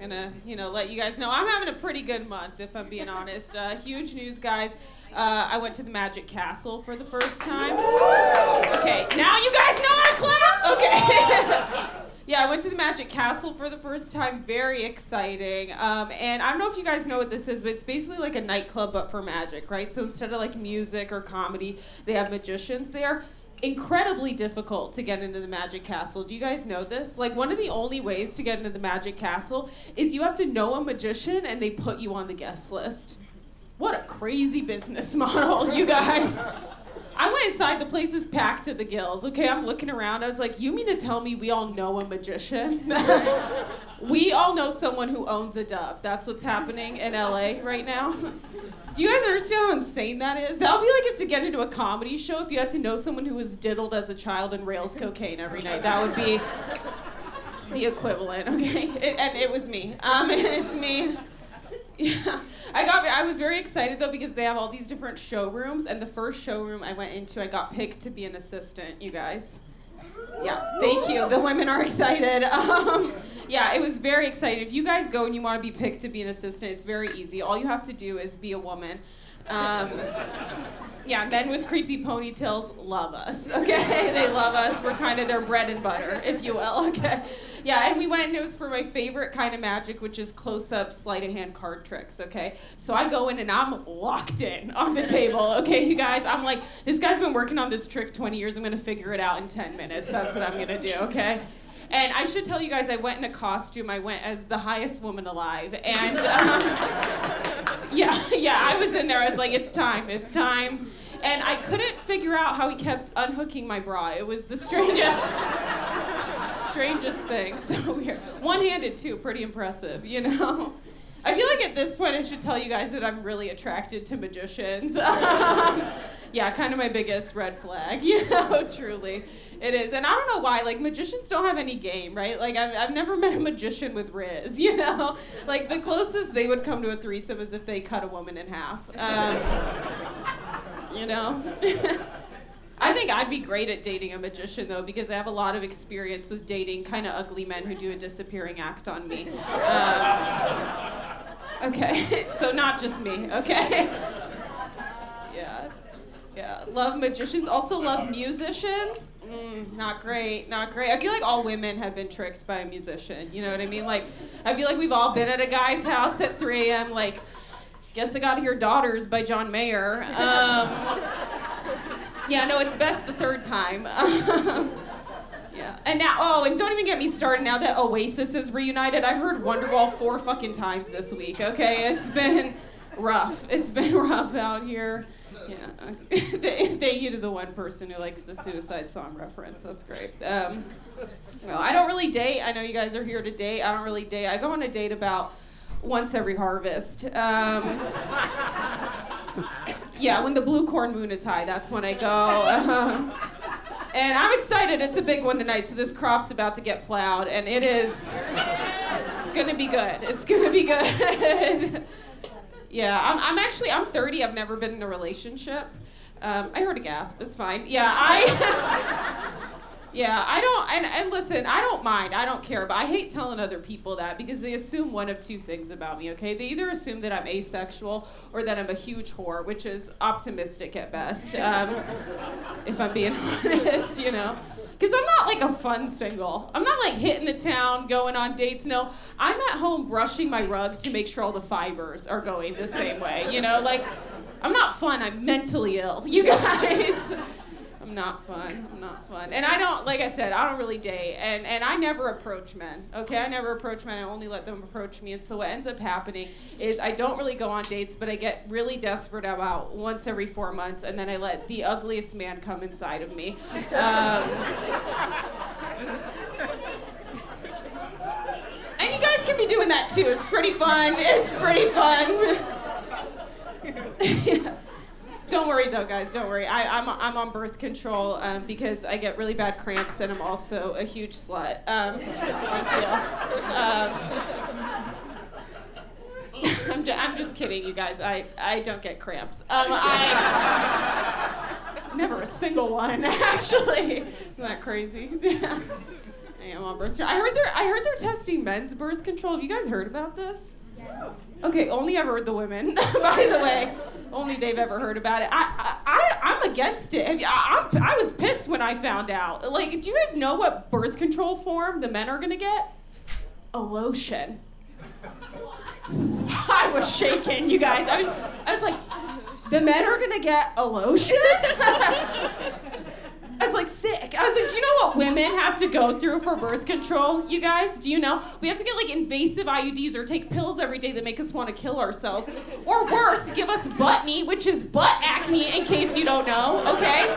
gonna, let you guys know. I'm having a pretty good month, if I'm being honest. Huge news, guys. I went to the Magic Castle for the first time. Okay, now you guys know how to clap? Okay. Yeah, I went to the Magic Castle for the first time. Very exciting. And I don't know if you guys know what this is, but it's basically like a nightclub, but for magic, right? So instead of like music or comedy, they have magicians there. Incredibly difficult to get into the Magic Castle. Do you guys know this? Like, one of the only ways to get into the Magic Castle is you have to know a magician and they put you on the guest list. What a crazy business model, you guys. I went inside, the place is packed to the gills. Okay, I'm looking around. I was like, you mean to tell me we all know a magician? We all know someone who owns a dove. That's what's happening in LA right now. Do you guys understand how insane that is? That would be like if to get into a comedy show, if you had to know someone who was diddled as a child and rails cocaine every night. That would be the equivalent, okay? And it was me. It's me. Yeah. I was very excited though because they have all these different showrooms, and the first showroom I went into, I got picked to be an assistant, you guys. Yeah, thank you. The women are excited. Yeah, it was very exciting. If you guys go and you want to be picked to be an assistant, it's very easy. All you have to do is be a woman. Yeah, men with creepy ponytails love us, okay? They love us. We're kind of their bread and butter, if you will, okay? Yeah, and we went and it was for my favorite kind of magic, which is close-up sleight of hand card tricks, okay? So I go in and I'm locked in on the table, okay, you guys? I'm like, this guy's been working on this trick 20 years. I'm going to figure it out in 10 minutes. That's what I'm going to do, okay? And I should tell you guys, I went in a costume. I went as the highest woman alive. And yeah, I was in there. I was like, it's time. And I couldn't figure out how he kept unhooking my bra. It was the strangest thing. So weird. One-handed too, pretty impressive, I feel like at this point I should tell you guys that I'm really attracted to magicians. Yeah, kind of my biggest red flag, truly. It is. And I don't know why, like, magicians don't have any game, right? Like, I've never met a magician with Riz, Like, the closest they would come to a threesome is if they cut a woman in half. I think I'd be great at dating a magician, though, because I have a lot of experience with dating kind of ugly men who do a disappearing act on me. Okay, so not just me, okay? Yeah, love magicians. Also love musicians. Not great. I feel like all women have been tricked by a musician, you know what I mean? Like, I feel like we've all been at a guy's house at 3 a.m., like, guess I gotta hear Daughters by John Mayer. Yeah, no, it's best the third time. Yeah, and now, and don't even get me started now that Oasis is reunited. I've heard Wonderwall 4 fucking times this week, okay? It's been rough. It's been rough out here. Yeah, thank you to the one person who likes the Suicide Song reference. That's great. No, I don't really date. I know you guys are here to date. I don't really date. I go on a date about once every harvest. Yeah, when the blue corn moon is high, that's when I go. And I'm excited. It's a big one tonight. So this crop's about to get plowed, and it is gonna be good. It's gonna be good. Yeah, I'm 30. I've never been in a relationship. I heard a gasp. It's fine. Yeah, I don't, and listen, I don't mind. I don't care, but I hate telling other people that because they assume one of two things about me, okay? They either assume that I'm asexual or that I'm a huge whore, which is optimistic at best, if I'm being honest, Because I'm not like a fun single. I'm not like hitting the town, going on dates. No, I'm at home brushing my rug to make sure all the fibers are going the same way. Like, I'm not fun. I'm mentally ill, you guys. I'm not fun. And I don't, like I said, I don't really date. And I never approach men, okay? I never approach men. I only let them approach me. And so what ends up happening is I don't really go on dates, but I get really desperate about once every 4 months, and then I let the ugliest man come inside of me. And you guys can be doing that too. It's pretty fun. Yeah. Don't worry though, guys. Don't worry. I'm on birth control because I get really bad cramps, and I'm also a huge slut. Thank you. I'm just kidding, you guys. I don't get cramps. Never a single one, actually. Isn't that crazy? Yeah. am on birth control. I heard they're testing men's birth control. Have you guys heard about this? Yes. Okay, only I've heard the women, by the way. Only they've ever heard about it. I'm against it. I was pissed when I found out. Like, do you guys know what birth control form the men are gonna get? A lotion. I was shaking, you guys. I was like, the men are gonna get a lotion? I was like, sick. I was like, do you know what women have to go through for birth control, you guys? Do you know? We have to get like invasive IUDs or take pills every day that make us want to kill ourselves. Or worse, give us buttony, which is butt acne, in case you don't know, okay?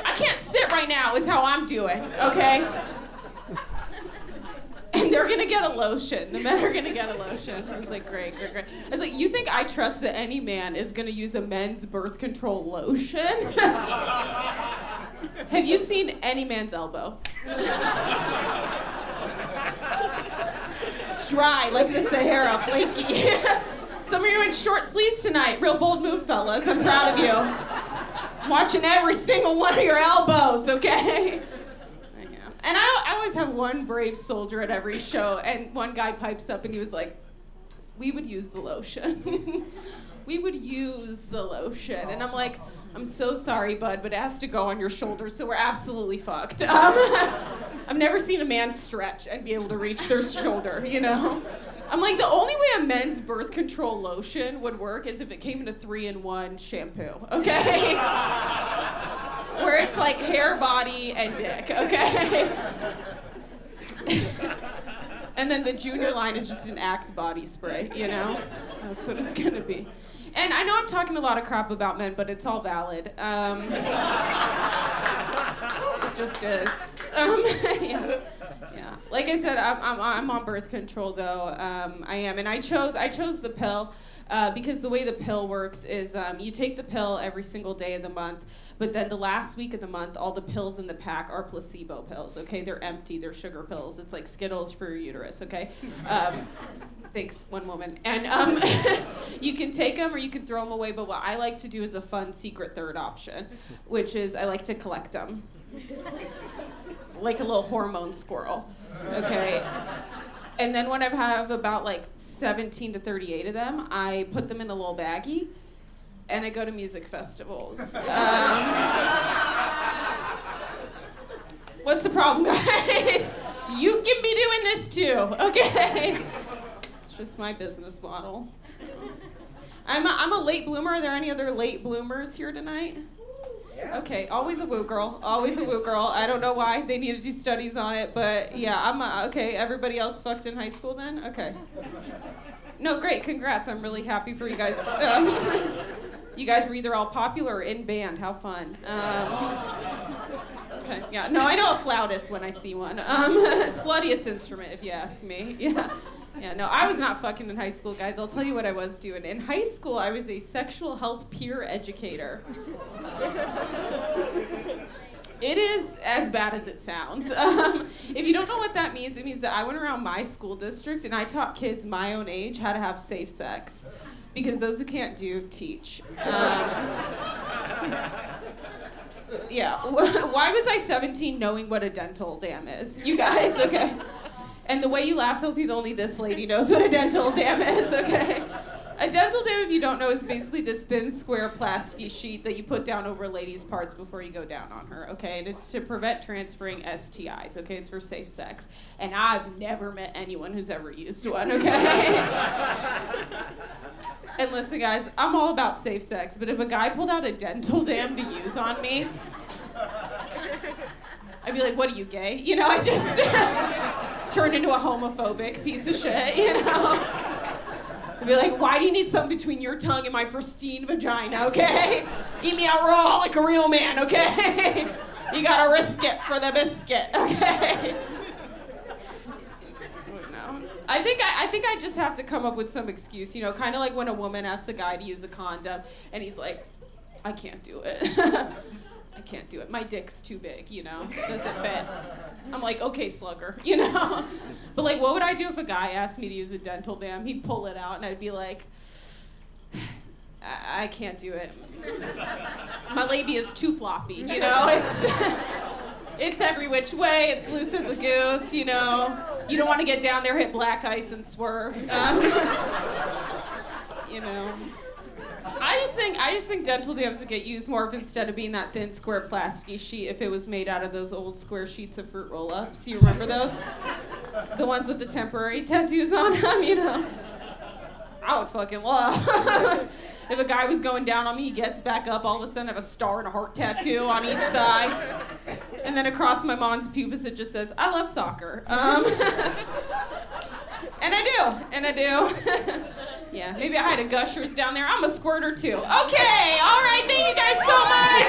I can't sit right now is how I'm doing, okay? And they're gonna get a lotion. The men are gonna get a lotion. I was like, great. I was like, you think I trust that any man is gonna use a men's birth control lotion? Have you seen any man's elbow? Dry like the Sahara, flaky. Some of you are in short sleeves tonight. Real bold move, fellas. I'm proud of you. I'm watching every single one of your elbows, okay? And I always have one brave soldier at every show, and one guy pipes up and he was like, we would use the lotion. We would use the lotion. And I'm like, I'm so sorry, bud, but it has to go on your shoulders, so we're absolutely fucked. I've never seen a man stretch and be able to reach their shoulder, you know? I'm like, the only way a men's birth control lotion would work is if it came in a 3-in-1 shampoo, okay? Where it's like hair, body, and dick, okay? And then the junior line is just an Axe body spray, you know? That's what it's gonna be. And I know I'm talking a lot of crap about men, but it's all valid. It just is. Yeah. Like I said, I'm on birth control though. I am, and I chose the pill because the way the pill works is you take the pill every single day of the month, but then the last week of the month, all the pills in the pack are placebo pills. Okay, they're empty. They're sugar pills. It's like Skittles for your uterus. Okay. Thanks, one woman. And you can take them or you can throw them away, but what I like to do is a fun secret third option, which is I like to collect them. Like a little hormone squirrel, okay? And then when I have about like 17 to 38 of them, I put them in a little baggie, and I go to music festivals. What's the problem, guys? You can be doing this too, okay? It's just my business model. I'm a late bloomer. Are there any other late bloomers here tonight? Okay, always a woo girl, always a woo girl. I don't know why they need to do studies on it, but yeah, okay, everybody else fucked in high school then? Okay. No, great, congrats, I'm really happy for you guys. You guys were either all popular or in band, how fun. Okay, yeah, no, I know a flautist when I see one. Sluttiest instrument, if you ask me, yeah. Yeah, no, I was not fucking in high school, guys. I'll tell you what I was doing. In high school, I was a sexual health peer educator. It is as bad as it sounds. If you don't know what that means, it means that I went around my school district and I taught kids my own age how to have safe sex. Because those who can't do, teach. Yeah, why was I 17 knowing what a dental dam is? You guys, okay? And the way you laugh tells me that only this lady knows what a dental dam is, okay? A dental dam, if you don't know, is basically this thin, square, plasticky sheet that you put down over a lady's parts before you go down on her, okay? And it's to prevent transferring STIs, okay? It's for safe sex. And I've never met anyone who's ever used one, okay? And listen, guys, I'm all about safe sex, but if a guy pulled out a dental dam to use on me, I'd be like, what are you, gay? You know, I just turned into a homophobic piece of shit, you know? I'd be like, why do you need something between your tongue and my pristine vagina, okay? Eat me out raw like a real man, okay? You gotta risk it for the biscuit, okay? No. I think I just have to come up with some excuse, you know, kind of like when a woman asks a guy to use a condom, and he's like, I can't do it. I can't do it. My dick's too big, you know? Doesn't fit. I'm like, okay, slugger, you know? But like, what would I do if a guy asked me to use a dental dam? He'd pull it out and I'd be like, I can't do it. My labia is too floppy, you know? It's every which way. It's loose as a goose, you know. You don't want to get down there, hit black ice, and swerve. You know. I just think dental dams would get used more if instead of being that thin, square, plasticky sheet, if it was made out of those old square sheets of fruit roll-ups. You remember those? The ones with the temporary tattoos on them, you know. I would fucking love. If a guy was going down on me, he gets back up, all of a sudden I have a star and a heart tattoo on each thigh. And then across my mom's pubis it just says, I love soccer. And I do. Yeah, maybe I had a Gushers down there. I'm a squirter too. Okay, all right, thank you guys so much.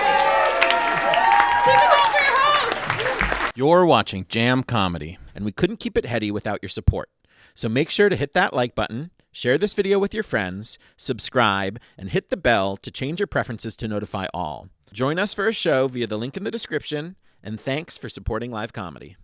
Keep it going for your host. You're watching Jam Comedy, and we couldn't keep it heady without your support. So make sure to hit that like button, share this video with your friends, subscribe, and hit the bell to change your preferences to notify all. Join us for a show via the link in the description, and thanks for supporting live comedy.